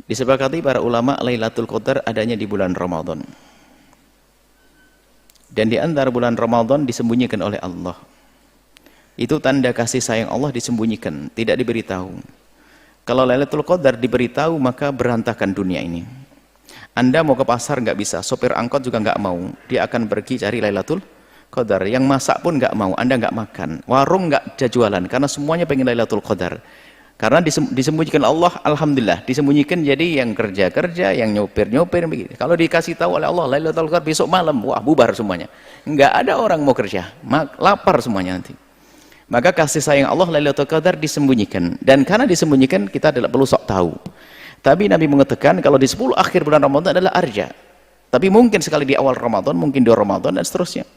Disepakati para ulama Lailatul Qadar adanya di bulan Ramadan. Dan di antara bulan Ramadan disembunyikan oleh Allah. Itu tanda kasih sayang Allah disembunyikan, tidak diberitahu. Kalau Lailatul Qadar diberitahu maka berantakan dunia ini. Anda mau ke pasar nggak bisa, sopir angkot juga nggak mau. Dia akan pergi cari Lailatul Qadar. Yang masak pun nggak mau, Anda nggak makan. Warung nggak ada jualan karena semuanya pengen Lailatul Qadar. Karena disembunyikan Allah, alhamdulillah, disembunyikan jadi yang kerja-kerja, yang nyopir-nyopir begitu. Kalau dikasih tahu oleh Allah Lailatul Qadar besok malam, wah bubar semuanya. Nggak ada orang mau kerja, lapar semuanya nanti. Maka kasih sayang Allah Lailatul Qadar disembunyikan, dan karena disembunyikan kita tidak perlu sok tahu. Tapi Nabi mengatakan kalau di 10 akhir bulan Ramadan adalah arja. Tapi mungkin sekali di awal Ramadan, mungkin di Ramadan dan seterusnya.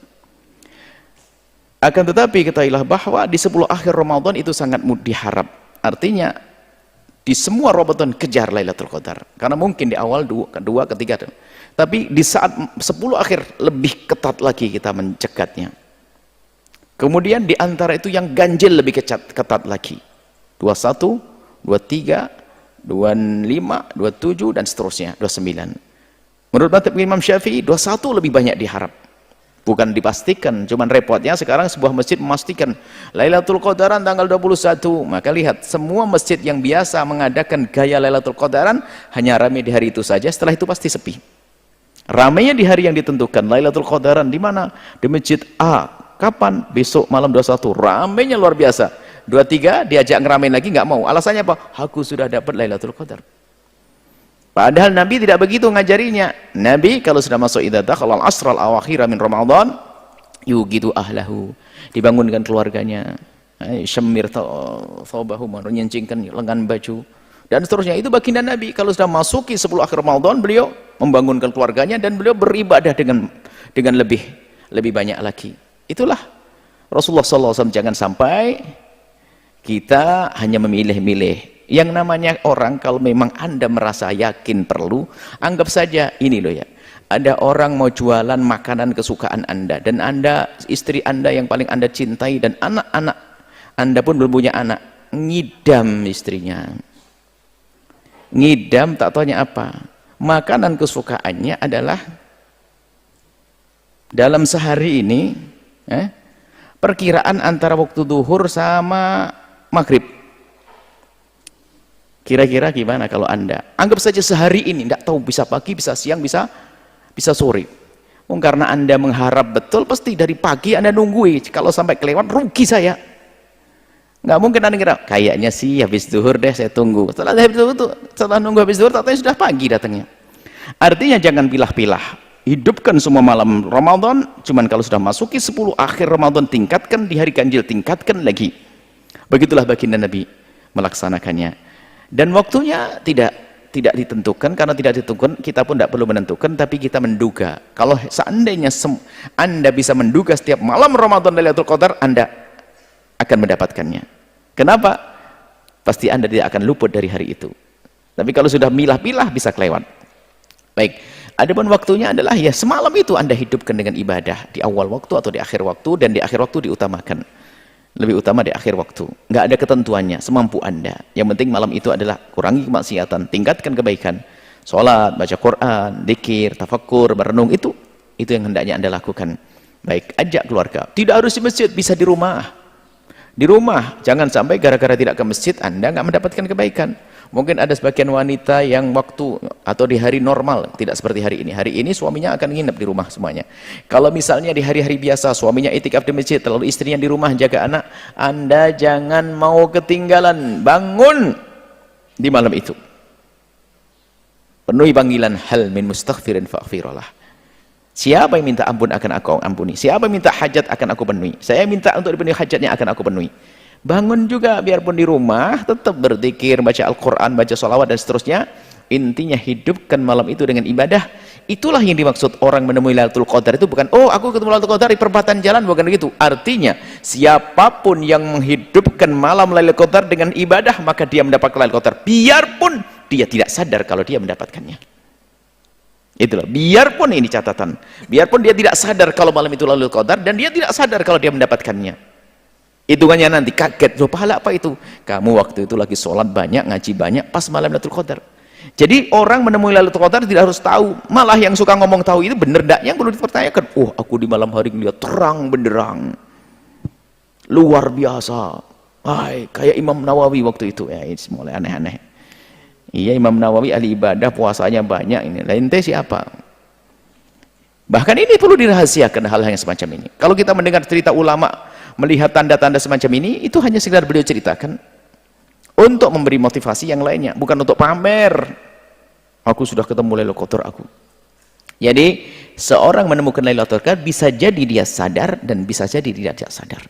Akan tetapi ketahuilah bahwa di 10 akhir Ramadan itu sangat diharap. Artinya di semua Ramadan kejar Lailatul Qadar. Karena mungkin di awal kedua, ketiga. Tapi di saat 10 akhir lebih ketat lagi kita mencegahnya. Kemudian di antara itu yang ganjil lebih ketat lagi. 21, 23, 25, 27 dan seterusnya, 29. Menurut mazhab Imam Syafi'i 21 lebih banyak diharap. Bukan dipastikan, cuman repotnya sekarang sebuah masjid memastikan Lailatul Qadaran tanggal 21. Maka lihat, semua masjid yang biasa mengadakan gaya Lailatul Qadaran hanya ramai di hari itu saja, setelah itu pasti sepi. Ramainya di hari yang ditentukan, Lailatul Qadaran di mana? Di masjid A. Kapan? Besok malam 21. Ramainya luar biasa. 23 diajak ngeramein lagi nggak mau. Alasannya apa? Aku sudah dapat Lailatul Qadar. Padahal Nabi tidak begitu ngajarinya. Nabi kalau sudah masuk idza dakhala al-asr al-awakhir min Ramadan yugidu ahlahu, dibangunkan keluarganya, syamir thawbahu, menyincingkan lengan baju dan seterusnya. Itu baginda Nabi kalau sudah masuki 10 akhir Ramadan, beliau membangunkan keluarganya dan beliau beribadah dengan lebih banyak lagi. Itulah Rasulullah SAW. Jangan sampai kita hanya memilih-milih. Yang namanya orang, kalau memang Anda merasa yakin perlu, anggap saja ini loh ya, ada orang mau jualan makanan kesukaan Anda, dan Anda, istri Anda yang paling Anda cintai, dan anak-anak Anda pun belum punya anak, ngidam istrinya. Ngidam tak taunya apa? Makanan kesukaannya adalah dalam sehari ini perkiraan antara waktu duhur sama maghrib. Kira-kira gimana kalau Anda anggap saja sehari ini, tidak tahu bisa pagi, bisa siang, bisa sore. Karena Anda mengharap betul, pasti dari pagi Anda nunggui. Kalau sampai kelewat rugi saya. Nggak mungkin Anda kira kayaknya sih habis duhur deh saya tunggu. Setelah nunggu habis duhur, katanya sudah pagi datangnya. Artinya jangan pilah-pilah. Hidupkan semua malam Ramadan. Cuman kalau sudah masuki 10 akhir Ramadan, tingkatkan di hari ganjil, tingkatkan lagi. Begitulah baginda Nabi melaksanakannya. Dan waktunya tidak ditentukan. Karena tidak ditentukan, kita pun tidak perlu menentukan, tapi kita menduga. Kalau seandainya Anda bisa menduga setiap malam Ramadan Lailatul Qadar, Anda akan mendapatkannya. Kenapa? Pasti Anda tidak akan luput dari hari itu. Tapi kalau sudah milah-milah, bisa kelewat. Baik, adapun waktunya adalah ya semalam itu Anda hidupkan dengan ibadah, di awal waktu atau di akhir waktu, dan di akhir waktu diutamakan. Lebih utama di akhir waktu. Nggak ada ketentuannya, semampu Anda. Yang penting malam itu adalah kurangi kemaksiatan, tingkatkan kebaikan. Sholat, baca Quran, dzikir, tafakkur, merenung, itu yang hendaknya Anda lakukan. Baik, ajak keluarga. Tidak harus di masjid, bisa di rumah. Di rumah, jangan sampai gara-gara tidak ke masjid Anda nggak mendapatkan kebaikan. Mungkin ada sebagian wanita yang waktu atau di hari normal tidak seperti hari ini. Hari ini suaminya akan nginep di rumah semuanya. Kalau misalnya di hari-hari biasa suaminya itikaf di masjid, lalu istrinya di rumah jaga anak, Anda jangan mau ketinggalan, bangun di malam itu. Penuhi panggilan hal min mustaghfirin faghfirullah. Siapa yang minta ampun akan aku ampuni. Siapa yang minta hajat akan aku penuhi. Saya minta untuk dipenuhi hajatnya akan aku penuhi. Bangun juga, biarpun di rumah tetap berzikir, baca Al-Quran, baca sholawat dan seterusnya. Intinya hidupkan malam itu dengan ibadah. Itulah yang dimaksud orang menemui Lailatul Qadar. Itu bukan, oh aku ketemu Lailatul Qadar di perempatan jalan, bukan begitu. Artinya siapapun yang menghidupkan malam Lailatul Qadar dengan ibadah, maka dia mendapatkan Lailatul Qadar, biarpun dia tidak sadar kalau dia mendapatkannya. Itulah, biarpun ini catatan, biarpun dia tidak sadar kalau malam itu Lailatul Qadar, dan dia tidak sadar kalau dia mendapatkannya. Hitungannya nanti kaget, loh pahala apa itu? Kamu waktu itu lagi sholat banyak, ngaji banyak, pas malam Lailatul Qadar. Jadi orang menemui Lailatul Qadar tidak harus tahu, malah yang suka ngomong tahu itu bener enggak, yang perlu dipertanyakan. Oh, aku di malam hari ngeliat terang benderang, luar biasa. Hai, kayak Imam Nawawi waktu itu. Ya, ini mulai aneh-aneh. Iya, Imam Nawawi ahli ibadah, puasanya banyak. Ini ente siapa? Bahkan ini perlu dirahasiakan hal-hal yang semacam ini. Kalau kita mendengar cerita ulama, melihat tanda-tanda semacam ini, itu hanya sekedar beliau ceritakan untuk memberi motivasi yang lainnya, bukan untuk pamer. Aku sudah ketemu Lailatul Qadar aku. Jadi seorang menemukan Lailatul Qadar bisa jadi dia sadar dan bisa jadi dia tidak sadar.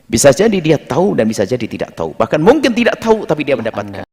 Bisa jadi dia tahu dan bisa jadi tidak tahu. Bahkan mungkin tidak tahu tapi dia mendapatkan.